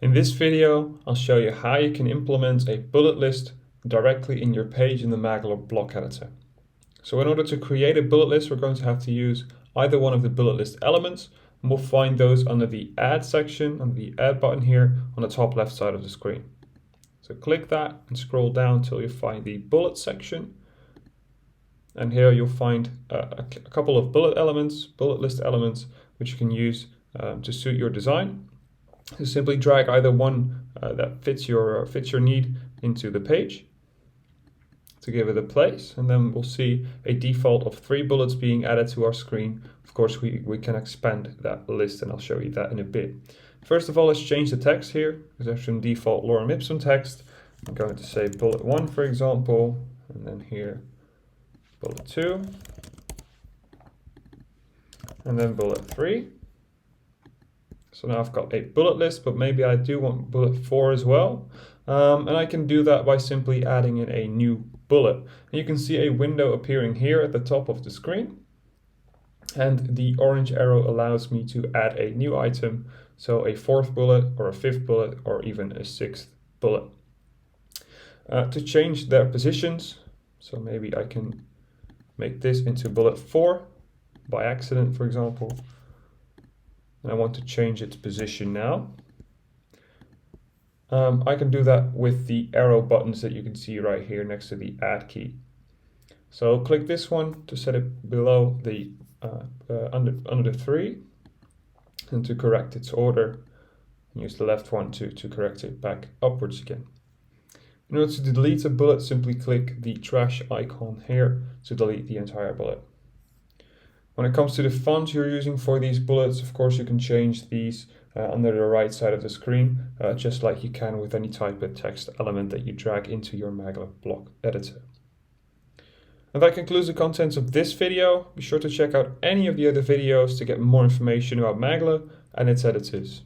In this video, I'll show you how you can implement a bullet list directly in your page in the Maglr block editor. So in order to create a bullet list, we're going to have to use either one of the bullet list elements, and we'll find those under the Add section, under the Add button here on the top left side of the screen. So click that and scroll down until you find the bullet section. And here you'll find a couple of bullet list elements, which you can use to suit your design. So simply drag either one that fits your need into the page to give it a place, and then we'll see a default of 3 bullets being added to our screen. Of course, we can expand that list, and I'll show you that in a bit. First of all, let's change the text here, because there's some default lorem ipsum text. I'm going to say bullet 1, for example, and then here bullet 2, and then bullet 3. So now I've got a bullet list, but maybe I do want bullet 4 as well. And I can do that by simply adding in a new bullet. And you can see a window appearing here at the top of the screen. And the orange arrow allows me to add a new item. So a 4th bullet or a 5th bullet or even a 6th bullet. To change their positions, so maybe I can make this into bullet 4 by accident, for example. And I want to change its position now. I can do that with the arrow buttons that you can see right here next to the Add key. So click this one to set it below the under the 3, and to correct its order, use the left one to correct it back upwards again. In order to delete a bullet, simply click the trash icon here to delete the entire bullet. When it comes to the font you're using for these bullets, of course you can change these under the right side of the screen, just like you can with any type of text element that you drag into your Maglr block editor. And that concludes the contents of this video. Be sure to check out any of the other videos to get more information about Maglr and its editors.